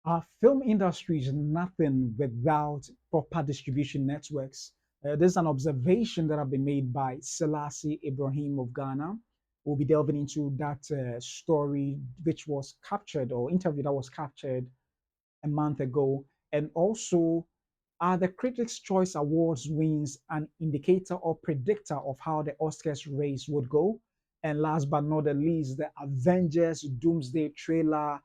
Our film industry is nothing without proper distribution networks. This is an observation that have been made by Selassie Ibrahim of Ghana. We'll be delving into that story, which was captured or interview that was captured a month ago. And also, are the Critics' Choice Awards wins an indicator or predictor of how the Oscars race would go? And last but not the least, the Avengers Doomsday trailer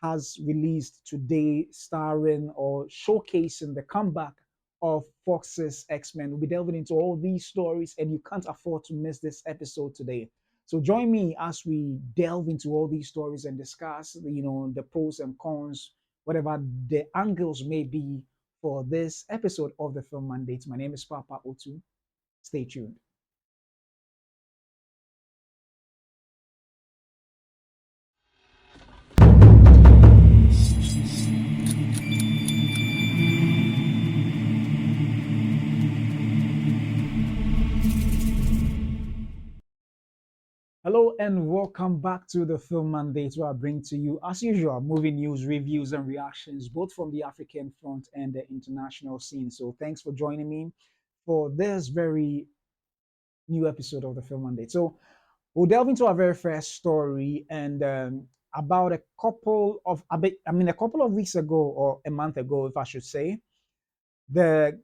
has released today, starring or showcasing the comeback of Fox's X-Men. We'll be delving into all these stories, and you can't afford to miss this episode today. So join me as we delve into all these stories and discuss, the pros and cons, whatever the angles may be for this episode of the Film Mandate. My name is Papa Otu. Stay tuned. Hello and welcome back to the Film Mandate, where I bring to you, as usual, movie news, reviews, and reactions, both from the African front and the international scene. So thanks for joining me for this very new episode of the Film Mandate. So we'll delve into our very first story, and about a couple of weeks ago, or a month ago, if I should say, the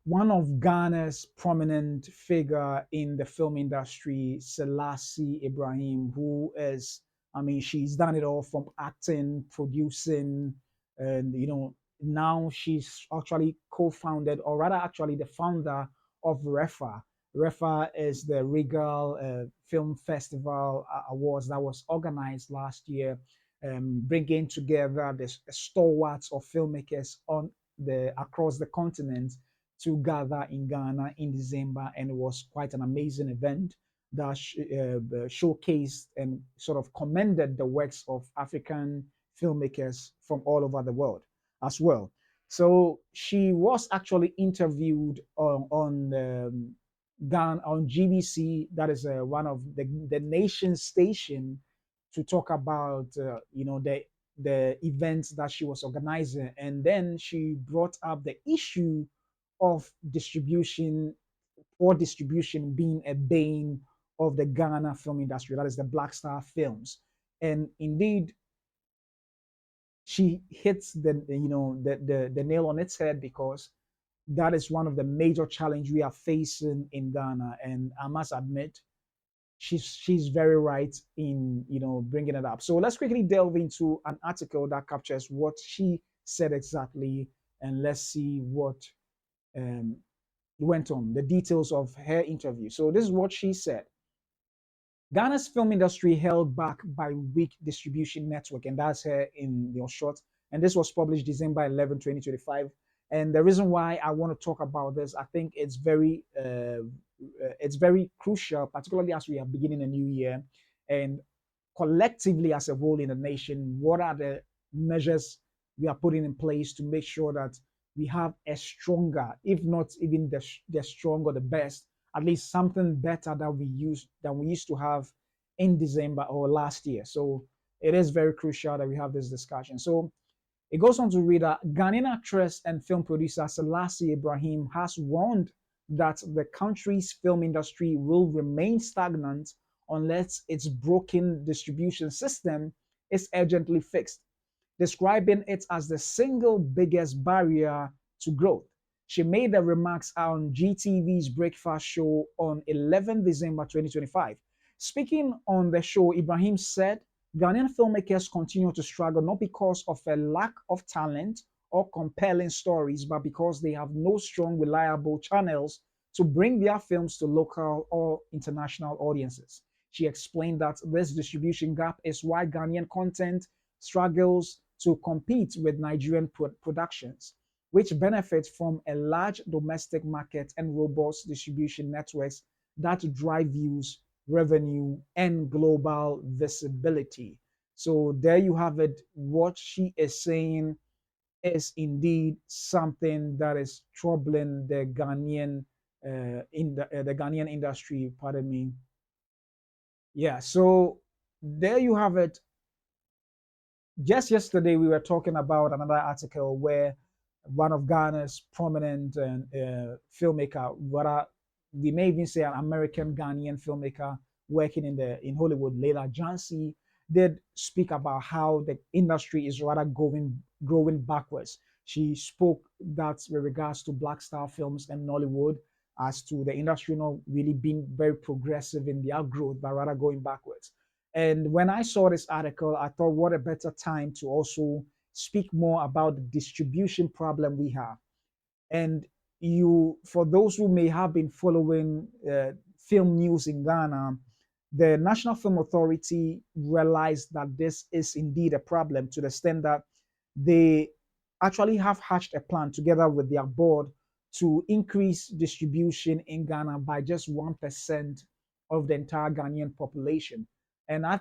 one of Ghana's prominent figure in the film industry, Selassie Ibrahim, who is, she's done it all from acting, producing, and now she's actually co-founded, or rather, actually the founder of REFA. REFA is the Regal Film Festival Awards that was organized last year, bringing together the stalwarts of filmmakers on the across the continent to gather in Ghana in December, and it was quite an amazing event that showcased and sort of commended the works of African filmmakers from all over the world as well. So she was actually interviewed on Ghana on GBC, that is one of the nation's station, to talk about the events that she was organizing, and then she brought up the issue of distribution, poor distribution being a bane of the Ghana film industry, that is the Black Star Films. And indeed, she hits the nail on its head, because that is one of the major challenges we are facing in Ghana. And I must admit, she's very right in bringing it up. So let's quickly delve into an article that captures what she said exactly, and let's see what um, went on, the details of her interview. So this is what she said. Ghana's film industry held back by weak distribution network, and that's her in short. And this was published December 11, 2025. And the reason why I want to talk about this, I think it's very crucial, particularly as we are beginning a new year, and collectively as a whole in the nation. What are the measures we are putting in place to make sure that we have a stronger, if not even the stronger, the best, at least something better than we used to have in December or last year. So it is very crucial that we have this discussion. So it goes on to read that Ghanaian actress and film producer Selassie Ibrahim has warned that the country's film industry will remain stagnant unless its broken distribution system is urgently fixed, describing it as the single biggest barrier to growth. She made the remarks on GTV's Breakfast Show on 11 December 2025. Speaking on the show, Ibrahim said Ghanaian filmmakers continue to struggle not because of a lack of talent or compelling stories, but because they have no strong, reliable channels to bring their films to local or international audiences. She explained that this distribution gap is why Ghanaian content struggles to compete with Nigerian productions, which benefit from a large domestic market and robust distribution networks that drive views, revenue, and global visibility. So there you have it. What she is saying is indeed something that is troubling the Ghanaian the Ghanaian industry. Pardon me. Yeah. So there you have it. just yesterday we were talking about another article where one of Ghana's prominent filmmaker, what we may even say an American Ghanaian filmmaker working in Hollywood, Leila Jansi, did speak about how the industry is rather going growing backwards. She spoke that with regards to black star films and Nollywood, as to the industry not really being very progressive in their growth, but rather going backwards. And when I saw this article, I thought, what a better time to also speak more about the distribution problem we have. And for those who may have been following film news in Ghana, the National Film Authority realized that this is indeed a problem to the extent that they actually have hatched a plan together with their board to increase distribution in Ghana by just 1% of the entire Ghanaian population. And I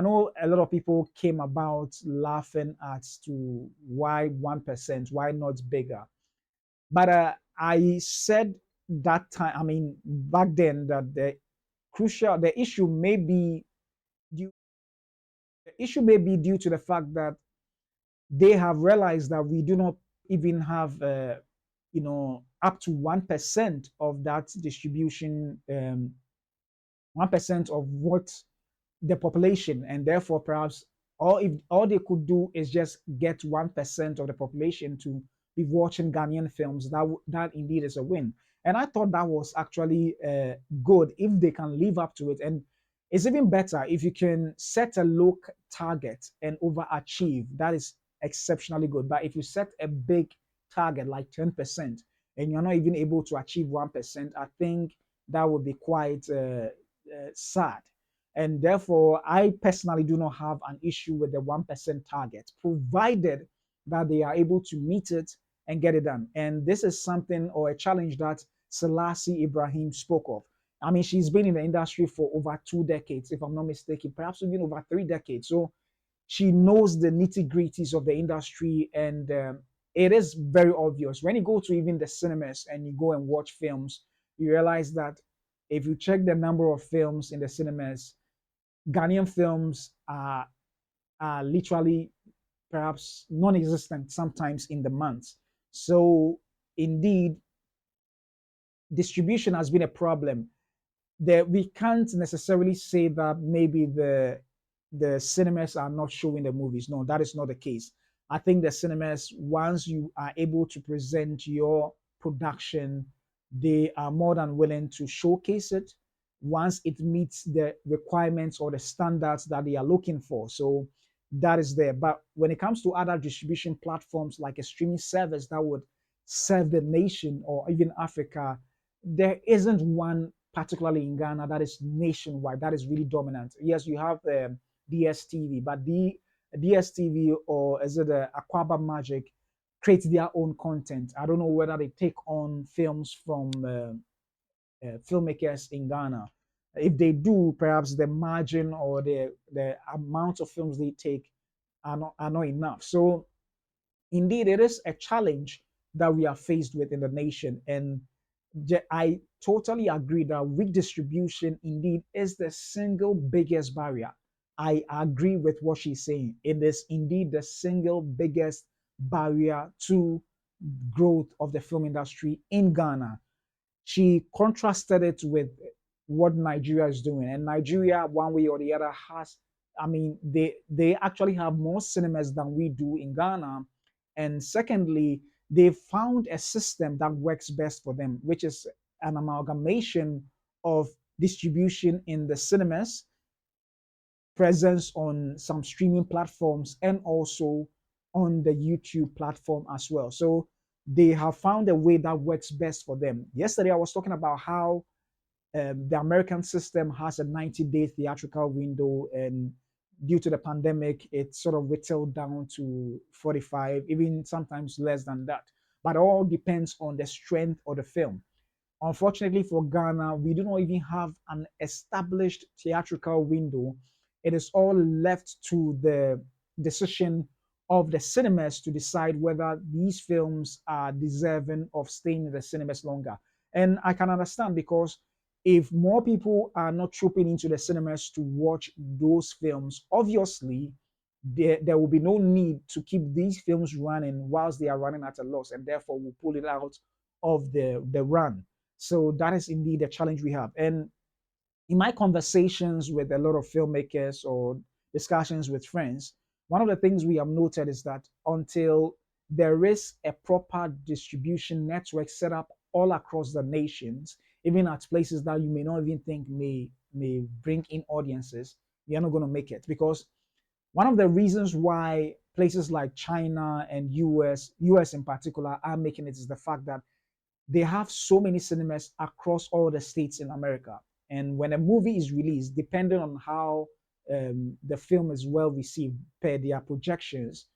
know a lot of people came about laughing as to why 1%, why not bigger? But I said that time, I mean, back then, that the issue may be due, the issue may be due to the fact that they have realized that we do not even have, up to 1% of that distribution, 1% of what the population, and therefore perhaps all they could do is just get 1% of the population to be watching Ghanaian films. That indeed is a win, and I thought that was actually good if they can live up to it. And it's even better if you can set a low target and overachieve. That is exceptionally good. But if you set a big target like 10% and you're not even able to achieve 1%, I think that would be quite sad. And therefore, I personally do not have an issue with the 1% target, provided that they are able to meet it and get it done. And this is something or a challenge that Selassie Ibrahim spoke of. I mean, she's been in the industry for over 2 decades, if I'm not mistaken, perhaps even over 3 decades. So she knows the nitty gritties of the industry, and it is very obvious when you go to even the cinemas and you go and watch films, you realize that if you check the number of films in the cinemas, Ghanaian films are literally perhaps non-existent sometimes in the months. So indeed, distribution has been a problem. That we can't necessarily say that maybe the cinemas are not showing the movies. No, that is not the case. I think the cinemas, once you are able to present your production, they are more than willing to showcase it once it meets the requirements or the standards that they are looking for. So that is there. But when it comes to other distribution platforms like a streaming service that would serve the nation or even Africa, there isn't one particularly in Ghana that is nationwide, that is really dominant. Yes, you have DSTV, but the DSTV, or is it Aquaba Magic, creates their own content. I don't know whether they take on films from filmmakers in Ghana. If they do, perhaps the margin or the amount of films they take are not enough. So indeed, it is a challenge that we are faced with in the nation. And I totally agree that weak distribution indeed is the single biggest barrier. I agree with what she's saying. It is indeed the single biggest barrier to growth of the film industry in Ghana. She contrasted it with what Nigeria is doing. And Nigeria, one way or the other, has, I mean, they actually have more cinemas than we do in Ghana. And secondly, they found a system that works best for them, which is an amalgamation of distribution in the cinemas, presence on some streaming platforms, and also on the YouTube platform as well. So they have found a way that works best for them. Yesterday, I was talking about how the American system has a 90-day theatrical window, and due to the pandemic, it sort of whittled down to 45, even sometimes less than that. But it all depends on the strength of the film. Unfortunately for Ghana, we do not even have an established theatrical window. It is all left to the decision of the cinemas to decide whether these films are deserving of staying in the cinemas longer. And I can understand, because if more people are not trooping into the cinemas to watch those films, obviously there will be no need to keep these films running whilst they are running at a loss, and therefore we'll pull it out of the run. So that is indeed a challenge we have. And in my conversations with a lot of filmmakers or discussions with friends, one of the things we have noted is that until there is a proper distribution network set up all across the nations, even at places that you may not even think may bring in audiences, we are not going to make it. Because one of the reasons why places like China and US in particular, are making it is the fact that they have so many cinemas across all the states in America. And when a movie is released, depending on how the film is well received per their projections,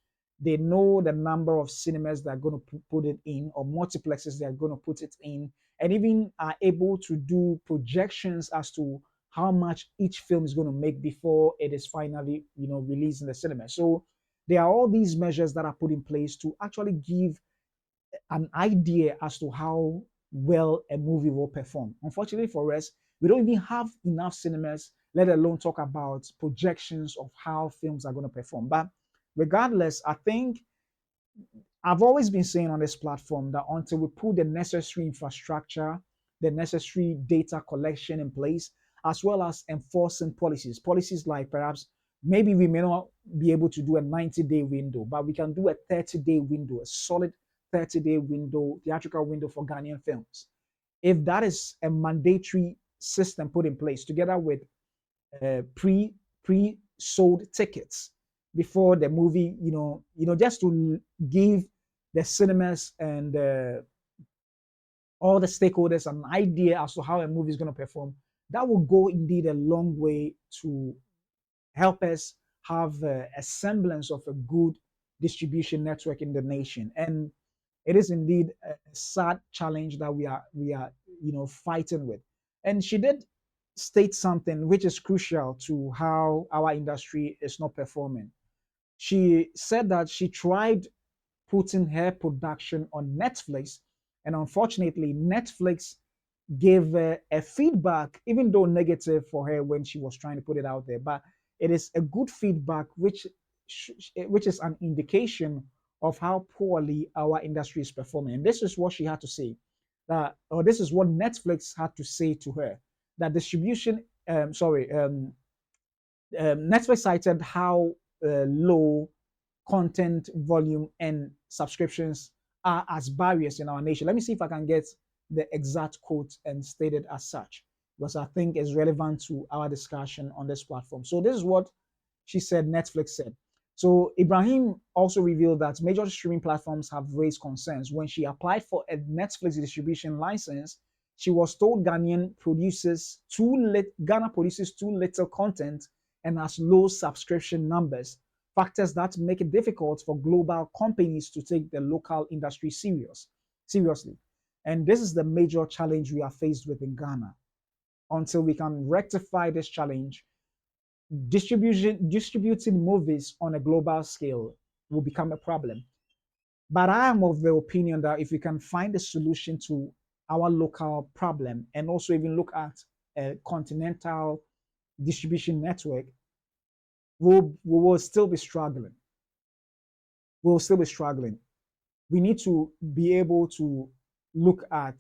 they know the number of cinemas that are going to put it in, or multiplexes that are going to put it in, and even are able to do projections as to how much each film is going to make before it is finally, released in the cinema. So there are all these measures that are put in place to actually give an idea as to how well a movie will perform. Unfortunately for us, we don't even have enough cinemas, let alone talk about projections of how films are going to perform. But regardless, I think I've always been saying on this platform that until we put the necessary infrastructure, the necessary data collection in place, as well as enforcing policies like perhaps maybe we may not be able to do a 90-day window, but we can do a 30-day window, a solid 30-day window, theatrical window for Ghanaian films. If that is a mandatory system put in place together with pre sold tickets before the movie, just to give the cinemas and all the stakeholders an idea as to how a movie is going to perform, that will go indeed a long way to help us have a semblance of a good distribution network in the nation. And it is indeed a sad challenge that we are fighting with. And she did state something which is crucial to how our industry is not performing. She said that she tried putting her production on Netflix, and unfortunately, Netflix gave a feedback, even though negative for her when she was trying to put it out there. But it is a good feedback, which is an indication of how poorly our industry is performing. And this is what she had to say, or this is what Netflix had to say to her, that distribution, Netflix cited how low content volume and subscriptions are as barriers in our nation. Let me see if I can get the exact quote and state it as such, because I think it's relevant to our discussion on this platform. So this is what she said Netflix said. So Ibrahim also revealed that major streaming platforms have raised concerns. When she applied for a Netflix distribution license, she was told Ghana produces too little content and has low subscription numbers, factors that make it difficult for global companies to take the local industry seriously. And this is the major challenge we are faced with in Ghana. Until we can rectify this challenge, distributing movies on a global scale will become a problem. But I am of the opinion that if we can find a solution to our local problem and also even look at a continental distribution network, we will still be struggling. We'll still be struggling. We need to be able to look at,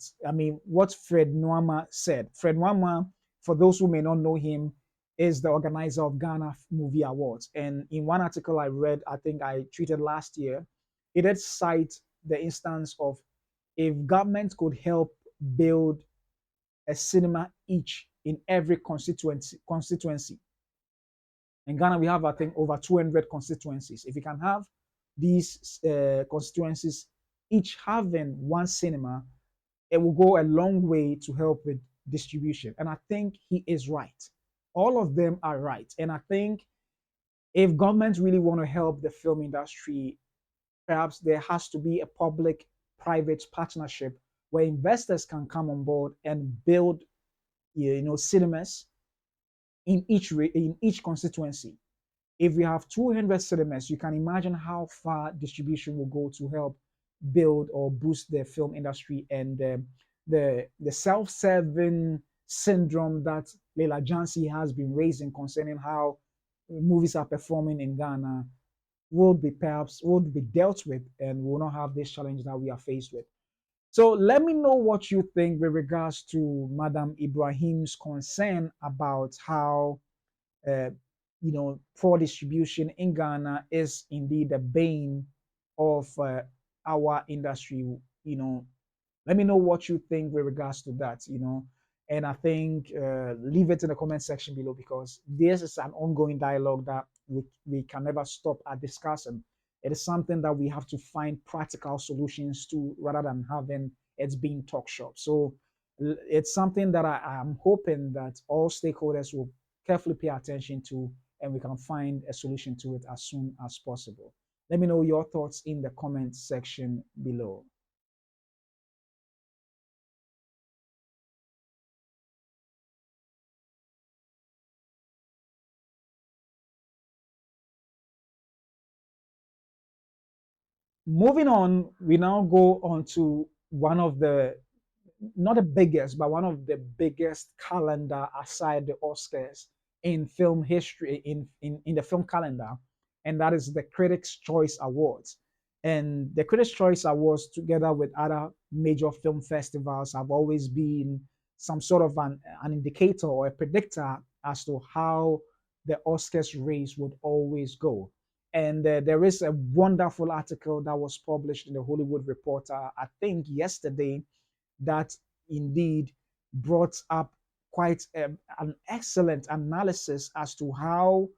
what Fred Nwama said. Fred Nwama, for those who may not know him, is the organizer of Ghana Movie Awards. And in one article I read, I think I tweeted last year, it did cite the instance of if government could help build a cinema each in every constituency. In Ghana, we have, I think, over 200 constituencies. If you can have these constituencies each having one cinema, it will go a long way to help with distribution. And I think he is right. All of them are right. And I think if governments really want to help the film industry, perhaps there has to be a public private partnership where investors can come on board and build cinemas in each constituency. If we have 200 cinemas, you can imagine how far distribution will go to help build or boost the film industry. And the self-serving syndrome that Leila Jansi has been raising concerning how movies are performing in Ghana would be dealt with, and will not have this challenge that we are faced with. So let me know what you think with regards to Madam Ibrahim's concern about how uh, poor distribution in Ghana is indeed the bane of our industry. You know, let me know what you think with regards to that. And I think leave it in the comment section below, because this is an ongoing dialogue that we can never stop at discussing. It is something that we have to find practical solutions to, rather than having it being talk shop. So it's something that I am hoping that all stakeholders will carefully pay attention to, and we can find a solution to it as soon as possible. Let me know your thoughts in the comment section below. Moving on, we now go on to one of the, not the biggest, but one of the biggest calendar aside the Oscars in film history, in the film calendar, and that is the Critics' Choice Awards. And the Critics' Choice Awards, together with other major film festivals, have always been some sort of an indicator or a predictor as to how the Oscars race would always go. And there is a wonderful article that was published in the Hollywood Reporter, I think yesterday, that indeed brought up quite an excellent analysis as to how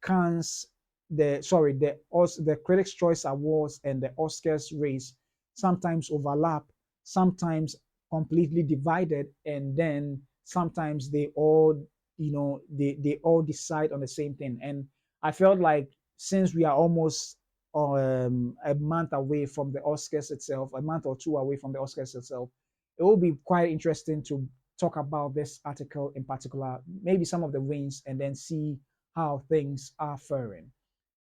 Cannes, the Critics' Choice Awards and the Oscars race sometimes overlap, sometimes completely divided, and then sometimes they all they all decide on the same thing. And I felt like, since we are almost a month away from the Oscars itself, a month or two away from the Oscars itself, it will be quite interesting to talk about this article in particular, maybe some of the wins, and then see how things are faring.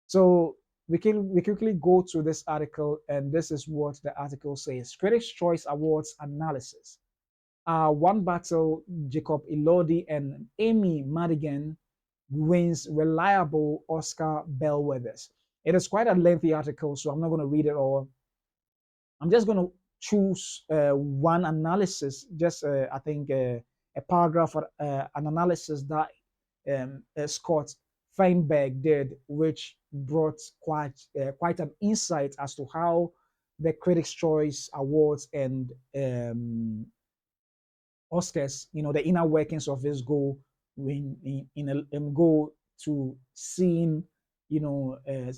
So we quickly go to this article, and this is what the article says: Critics' Choice Awards analysis. One battle, Jacob Elordi and Amy Madigan wins reliable Oscar bellwethers. It is quite a lengthy article, so I'm not going to read it all. I'm just going to choose one analysis, just I think a paragraph or an analysis that Scott Feinberg did, which brought quite an insight as to how the Critics' Choice Awards and Oscars, the inner workings of this go in go to seeing,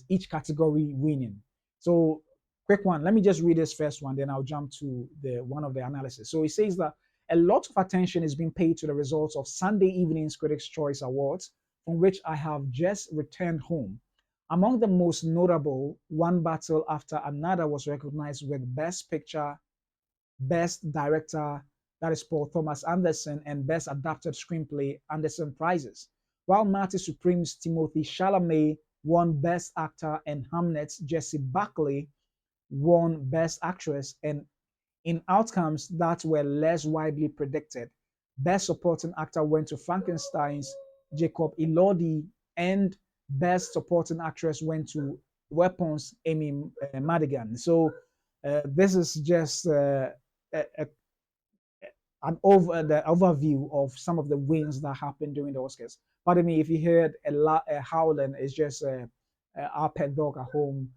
each category winning. So, quick one. Let me just read this first one, then I'll jump to the one of the analysis. So it says that a lot of attention is being paid to the results of Sunday evening's Critics' Choice Awards, from which I have just returned home. Among the most notable, one battle after another was recognized with Best Picture, Best Director, that is Paul Thomas Anderson, and Best Adapted Screenplay, Anderson prizes. While Marty Supreme's Timothy Chalamet won Best Actor, and Hamnet's Jessie Buckley won Best Actress, and in outcomes that were less widely predicted, Best Supporting Actor went to Frankenstein's Jacob Elordi, and Best Supporting Actress went to Weapons, Amy Madigan. So this is just a, the overview of some of the wins that happened during the Oscars. Pardon me if you heard a howling. It's just our pet dog at home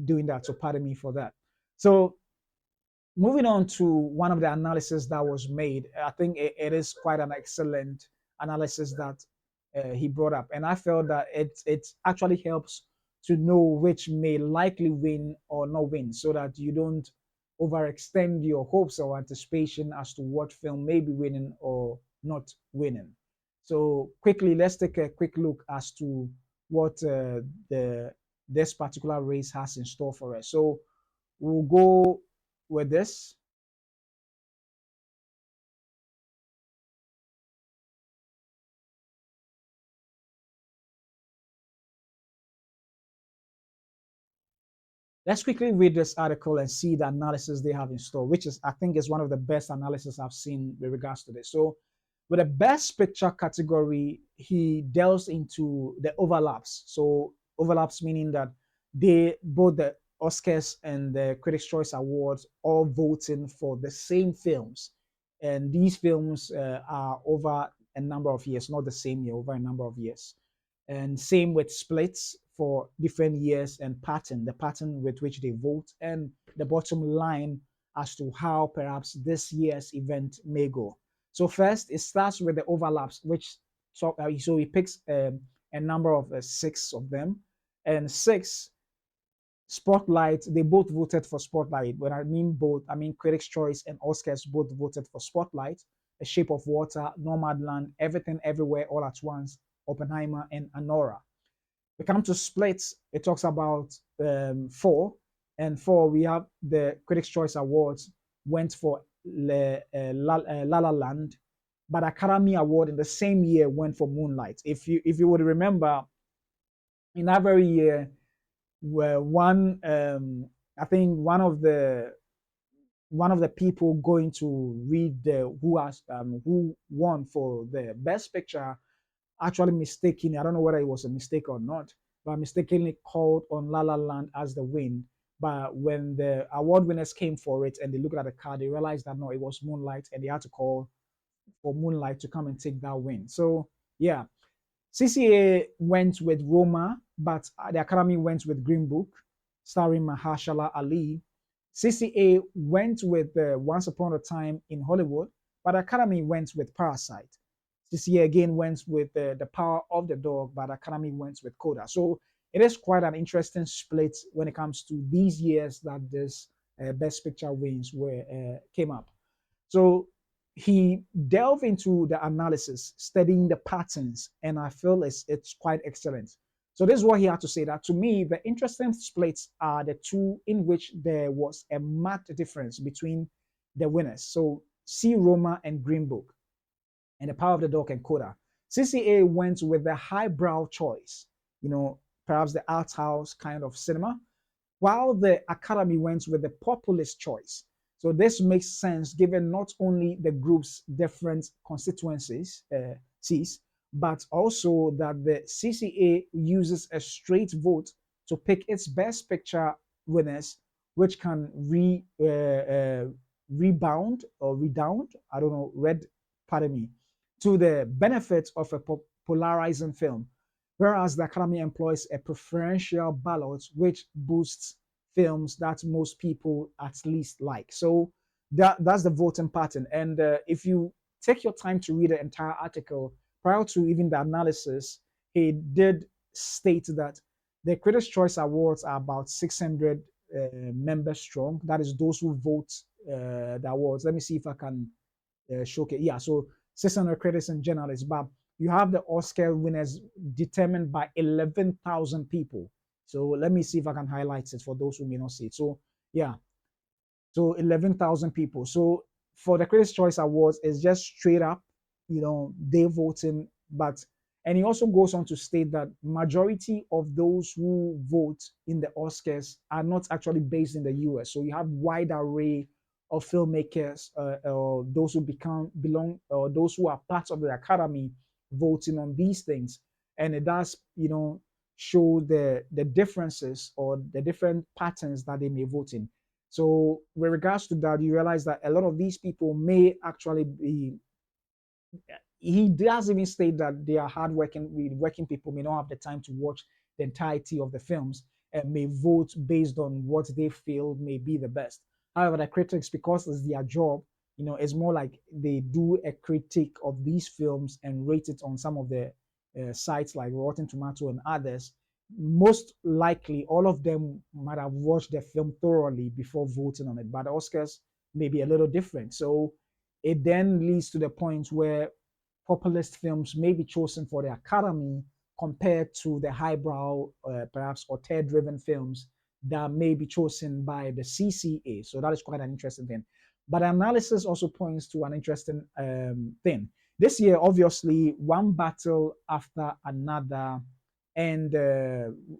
doing that. So pardon me for that. So moving on to one of the analysis that was made, I think it is quite an excellent analysis that he brought up, and I felt that it actually helps to know which may likely win or not win, so that you don't overextend your hopes or anticipation as to what film may be winning or not winning. So quickly, let's take a quick look as to what the this particular race has in store for us. So we'll go with this. Let's quickly read this article and see the analysis they have in store, which is, I think, is one of the best analysis I've seen with regards to this. So With the best picture category, he delves into the overlaps. So overlaps meaning that they both the Oscars and the Critics' Choice Awards all voting for the same films, and these films are over a number of years, not the same year, over a number of years. And same with splits for different years and pattern, the pattern with which they vote, and the bottom line as to how perhaps this year's event may go. So first, it starts with the overlaps, which so he picks a number of six of them, and six Spotlight. They both voted for Spotlight. When I mean both, I mean Critics' Choice and Oscars both voted for Spotlight. A Shape of Water, Nomadland, Everything Everywhere All at Once, Oppenheimer, and Anora. We come to splits. It talks about four, and four we have the Critics' Choice Awards went for La La Land, but Academy Award in the same year went for Moonlight. If you would remember, in that very year, where one I think one of the people going to read the who won for the best picture actually mistaken. I don't know whether it was a mistake or not, but mistakenly called on La La Land as the win. But when the award winners came for it and they looked at the card, they realized that no, it was Moonlight, and they had to call for Moonlight to come and take that win. So yeah, CCA went with Roma, but the Academy went with Green Book, starring Mahershala Ali. CCA went with Once Upon a Time in Hollywood, but the Academy went with Parasite. CCA again went with The Power of the Dog, but the Academy went with Coda. So it is quite an interesting split when it comes to these years that this Best Picture wins were came up. So he delved into the analysis, studying the patterns, and I feel it's quite excellent. So this is what he had to say. That to me, the interesting splits are the two in which there was a marked difference between the winners. So C Roma and Green Book, and The Power of the Dog and Coda. CCA went with the highbrow choice, perhaps the art house kind of cinema, while the Academy went with the populist choice. So this makes sense given not only the group's different constituencies, sees, but also that the CCA uses a straight vote to pick its best picture winners, which can rebound or redound, I don't know, pardon me, to the benefit of a polarizing film, whereas the Academy employs a preferential ballot which boosts films that most people at least like. So that's the voting pattern. And if you take your time to read the entire article prior to even the analysis, he did state that the Critics' Choice Awards are about 600 members strong. That is those who vote the awards. Let me see if I can showcase. Yeah, so 600 critics and journalists, but you have the Oscar winners determined by 11,000 people. So let me see if I can highlight it for those who may not see it. So yeah, so 11,000 people. So for the Critics' Choice Awards, it's just straight up, they voting. But and he also goes on to state that majority of those who vote in the Oscars are not actually based in the US. So you have wide array of filmmakers, or those who belong, or those who are part of the Academy voting on these things, and it does, show the differences or the different patterns that they may vote in. So with regards to that, you realize that a lot of these people may actually be. He does even state that they are hardworking, working people may not have the time to watch the entirety of the films and may vote based on what they feel may be the best. However, the critics, because it's their job, it's more like they do a critique of these films and rate it on some of the sites like Rotten Tomato and others. Most likely, all of them might have watched the film thoroughly before voting on it, but the Oscars may be a little different. So it then leads to the point where populist films may be chosen for the Academy compared to the highbrow, perhaps auteur-driven films that may be chosen by the CCA. So that is quite an interesting thing. But analysis also points to an interesting thing. This year, obviously, one battle after another, and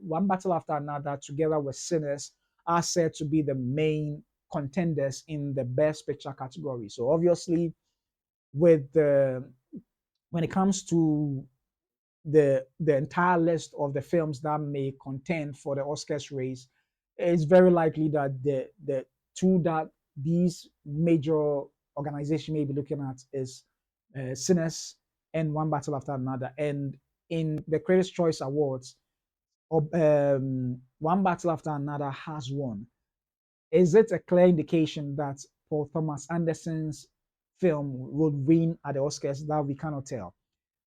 one battle after another, together with Sinners, are said to be the main contenders in the Best Picture category. So obviously, with the when it comes to the entire list of the films that may contend for the Oscars race, it's very likely that the two that these major organizations may be looking at is Sinners and One Battle After Another. And in the Critics' Choice Awards, One Battle After Another has won. Is it a clear indication that Paul Thomas Anderson's film would win at the Oscars? That we cannot tell.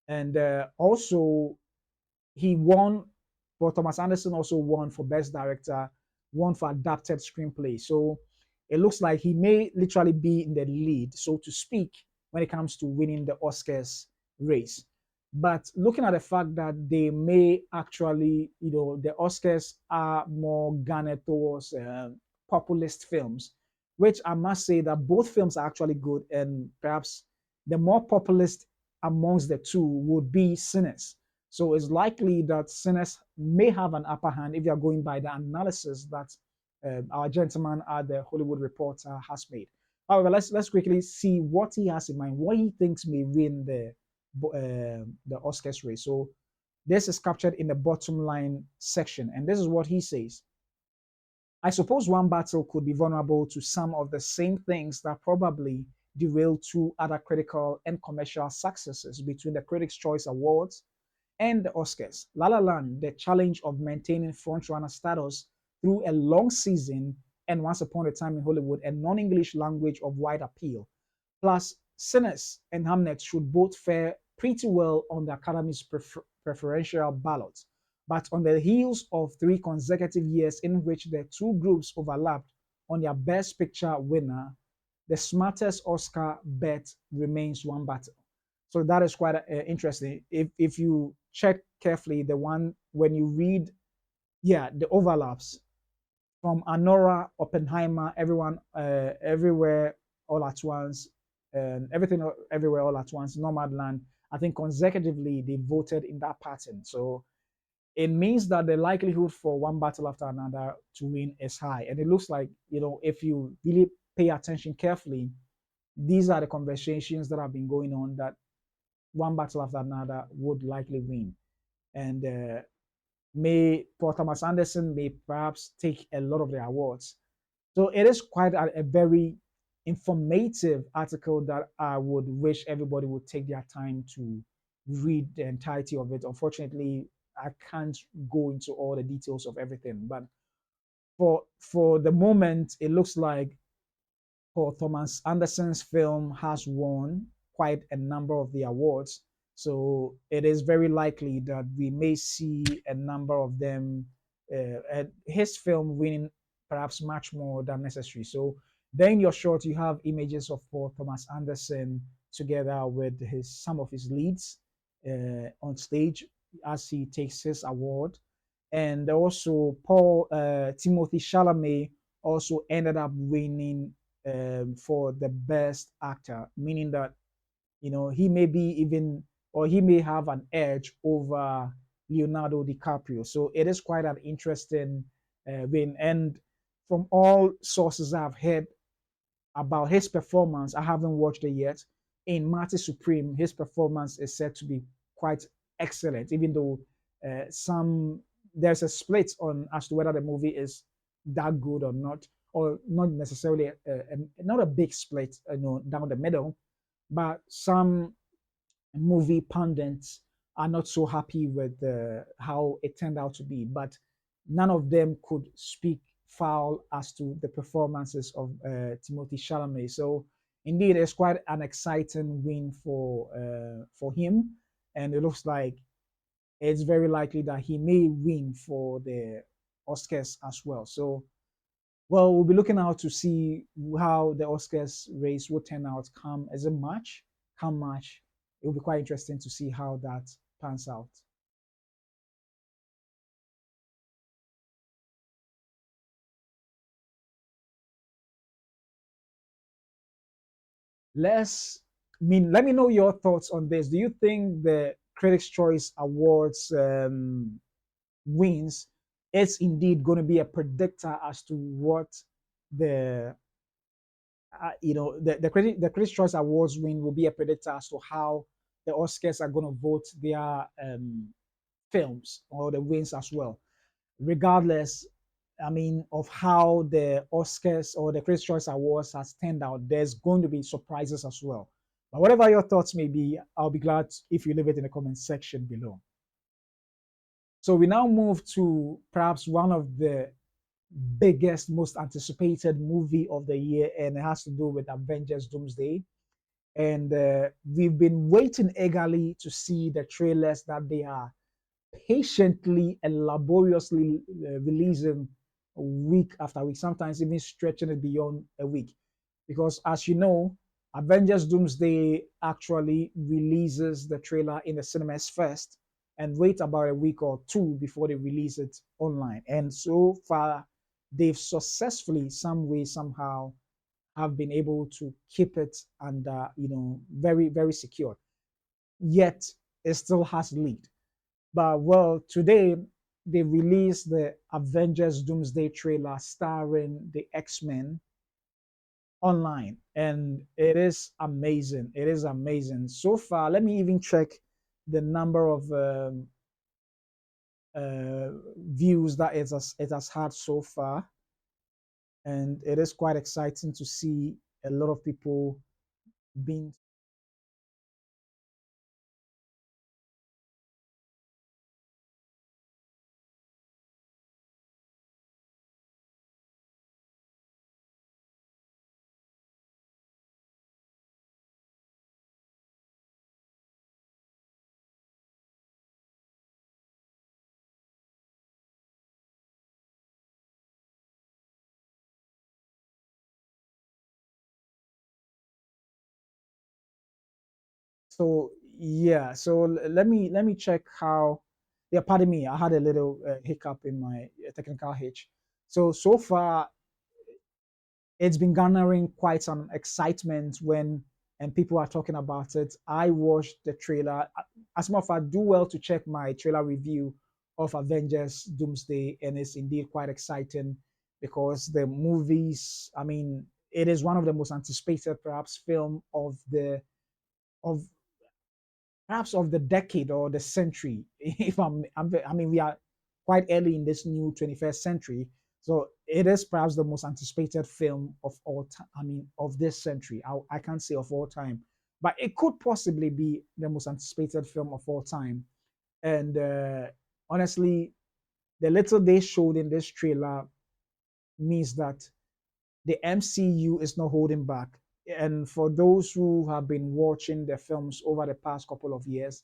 And also, he won for Thomas Anderson, also won for Best Director, won for Adapted Screenplay. So it looks like he may literally be in the lead, so to speak, when it comes to winning the Oscars race. But looking at the fact that they may actually, the Oscars are more garnered towards populist films, which I must say that both films are actually good, and perhaps the more populist amongst the two would be Sinners. So it's likely that Sinners may have an upper hand if you're going by the analysis that our gentleman at the Hollywood Reporter has made. However, let's quickly see what he has in mind, what he thinks may win the Oscars race. So this is captured in the bottom line section, and this is what he says. I suppose one battle could be vulnerable to some of the same things that probably derailed two other critical and commercial successes between the Critics' Choice Awards and the Oscars. La La Land, the challenge of maintaining frontrunner status through a long season and Once Upon a Time in Hollywood, a non English language of wide appeal. Plus, Sinners and Hamnet should both fare pretty well on the Academy's preferential ballot. But on the heels of three consecutive years in which the two groups overlapped on their Best Picture winner, the smartest Oscar bet remains one battle. So that is quite interesting. If you check carefully, the one when you read, yeah, the overlaps from Anora, Oppenheimer, everyone, everywhere, all at once, and everything, everywhere, all at once, Nomadland. I think consecutively they voted in that pattern. So it means that the likelihood for one battle after another to win is high. And it looks like, if you really pay attention carefully, these are the conversations that have been going on that one battle after another would likely win. And may Paul Thomas Anderson may perhaps take a lot of the awards. So it is quite a very informative article that I would wish everybody would take their time to read the entirety of it. Unfortunately, I can't go into all the details of everything, but for the moment, it looks like Paul Thomas Anderson's film has won quite a number of the awards. So it is very likely that we may see a number of them, his film winning perhaps much more than necessary. So then you're short, you have images of Paul Thomas Anderson together with some of his leads on stage as he takes his award. And also Timothy Chalamet also ended up winning for the best actor, meaning that he may be even or he may have an edge over Leonardo DiCaprio. So it is quite an interesting win. And from all sources I've heard about his performance, I haven't watched it yet. In Marty Supreme, his performance is said to be quite excellent, even though some there's a split on as to whether the movie is that good or not necessarily not a big split, down the middle, but some movie pundits are not so happy with how it turned out to be. But none of them could speak foul as to the performances of Timothy Chalamet. So indeed, it's quite an exciting win for him, and it looks like it's very likely that he may win for the Oscars as well. So well, we'll be looking out to see how the Oscars race will turn out come as a match, come March. It will be quite interesting to see how that pans out. Let's let me know your thoughts on this. Do you think the Critics' Choice Awards wins is indeed going to be a predictor as to what the the Critics' Choice Awards win will be a predictor as to how the Oscars are going to vote their films or the wins as well. Regardless, I mean, of how the Oscars or the Critics' Choice Awards has turned out, there's going to be surprises as well. But whatever your thoughts may be, I'll be glad if you leave it in the comment section below. So we now move to perhaps one of the biggest, most anticipated movie of the year, and it has to do with Avengers Doomsday. And we've been waiting eagerly to see the trailers that they are patiently and laboriously releasing week after week, sometimes even stretching it beyond a week. Because as you know, Avengers Doomsday actually releases the trailer in the cinemas first and wait about a week or two before they release it online. And so far, they've successfully, some way, somehow, have been able to keep it under, very, very secure. Yet, it still has lead. But well, today they released the Avengers Doomsday trailer starring the X-Men online, and it is amazing. It is amazing. So far, let me even check the number of views that it has had so far, and it is quite exciting to see a lot of people being. So yeah, so let me check how. Yeah, pardon me, I had a little hiccup in my technical hitch. So far, it's been garnering quite some excitement when and people are talking about it. I watched the trailer. As a matter of fact, do well to check my trailer review of Avengers Doomsday, and it's indeed quite exciting because the movies. I mean, it is one of the most anticipated, perhaps, film of perhaps of the decade or the century. If I mean, we are quite early in this new 21st century, so it is perhaps the most anticipated film of all time. I mean, of this century. I can't say of all time, but it could possibly be the most anticipated film of all time. And honestly, the little they showed in this trailer means that the MCU is not holding back. And for those who have been watching the films over the past couple of years,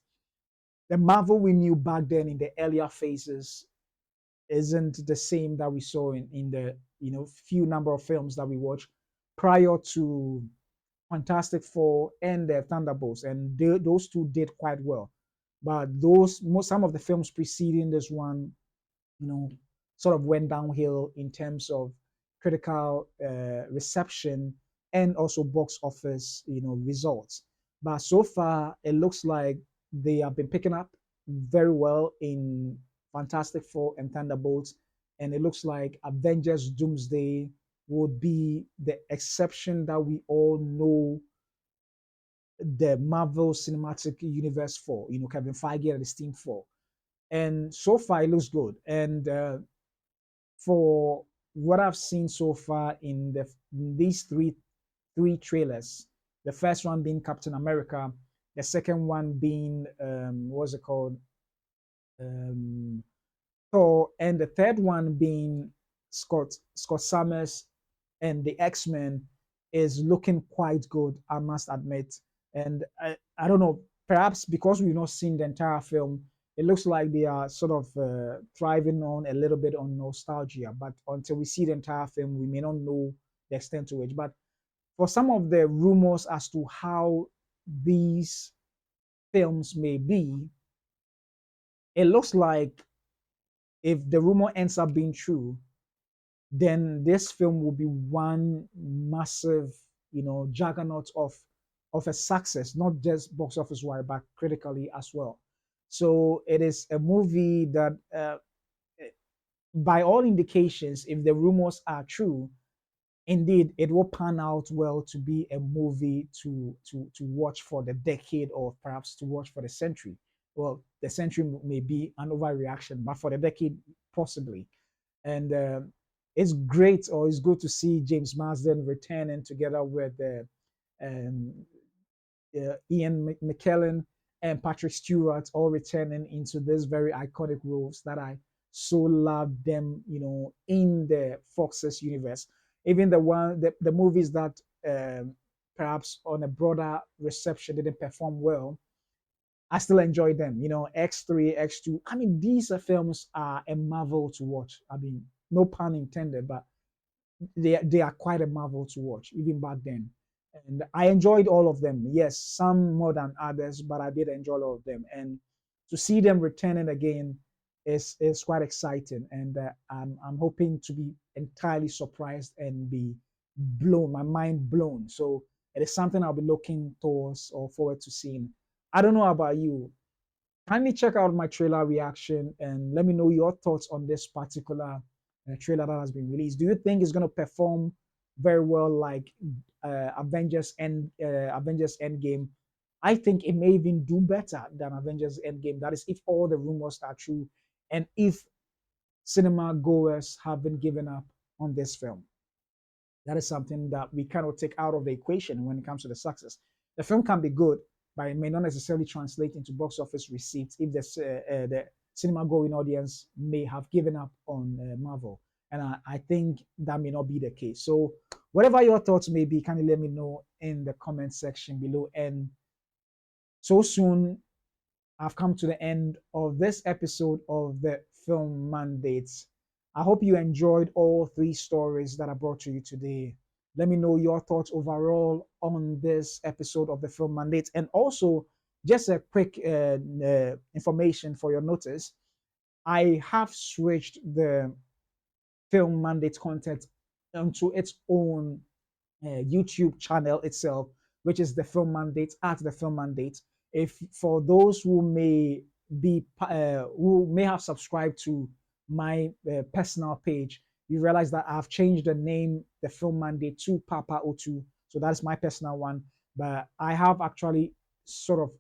the Marvel we knew back then in the earlier phases isn't the same that we saw in the few number of films that we watched prior to Fantastic Four and the Thunderbolts, and those two did quite well. But some of the films preceding this one, you know, sort of went downhill in terms of critical reception and also box office, results. But so far, it looks like they have been picking up very well in Fantastic Four and Thunderbolts, and it looks like Avengers Doomsday would be the exception that we all know the Marvel Cinematic Universe for, Kevin Feige and his team for. And so far, it looks good. And for what I've seen so far in these three trailers. The first one being Captain America, the second one being what's it called? Um, Thor, and the third one being Scott Summers and the X-Men is looking quite good, I must admit. And I don't know, perhaps because we've not seen the entire film, it looks like they are sort of thriving on a little bit on nostalgia. But until we see the entire film, we may not know the extent to it. But for some of the rumors as to how these films may be, it looks like if the rumor ends up being true, then this film will be one massive, juggernaut of a success, not just box office wise, but critically as well. So it is a movie that, by all indications, if the rumors are true, indeed it will pan out well to be a movie to watch for the decade, or perhaps to watch for the century. Well, the century may be an overreaction, but for the decade, possibly. And it's great, or it's good to see James Marsden returning together with um, Ian McKellen and Patrick Stewart, all returning into this very iconic roles that I so love them, in the Fox's universe. Even the movies that perhaps on a broader reception didn't perform well, I still enjoy them. X3, X2. I mean, these films are a marvel to watch. I mean, no pun intended, but they are quite a marvel to watch even back then. And I enjoyed all of them. Yes, some more than others, but I did enjoy all of them. And to see them returning again is quite exciting. And I'm hoping to be entirely surprised and be blown, my mind blown. So it is something I'll be looking towards or forward to seeing. I don't know about you. Kindly check out my trailer reaction and let me know your thoughts on this particular trailer that has been released. Do you think it's going to perform very well like Avengers Endgame? I think it may even do better than Avengers Endgame. That is, if all the rumors are true and if cinema goers have been given up on this film. That is something that we cannot take out of the equation when it comes to the success. The film can be good, but it may not necessarily translate into box office receipts if the cinema going audience may have given up on Marvel. And I think that may not be the case. So, whatever your thoughts may be, can you let me know in the comment section below? And so soon, I've come to the end of this episode of the Film Mandates. I hope you enjoyed all three stories that I brought to you today. Let me know your thoughts overall on this episode of the Film Mandates. And also, just a quick information for your notice, I have switched the Film Mandates content onto its own YouTube channel itself, which is the Film Mandate at the Film Mandate. If for those who may have subscribed to my personal page, you realize that I've changed the name, the Film Mandate, to Papa O2. So that's my personal one. But I have actually sort of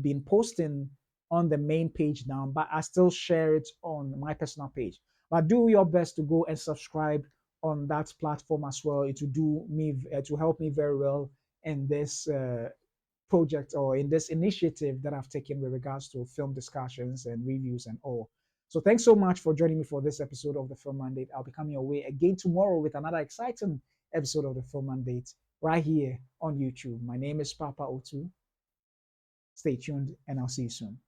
been posting on the main page now, but I still share it on my personal page. But do your best to go and subscribe on that platform as well. It will do me to help me very well in this project or in this initiative that I've taken with regards to film discussions and reviews and all. So thanks so much for joining me for this episode of the Film Mandate. I'll be coming your way again tomorrow with another exciting episode of the Film Mandate right here on YouTube. My name is Papa O2. Stay tuned and I'll see you soon.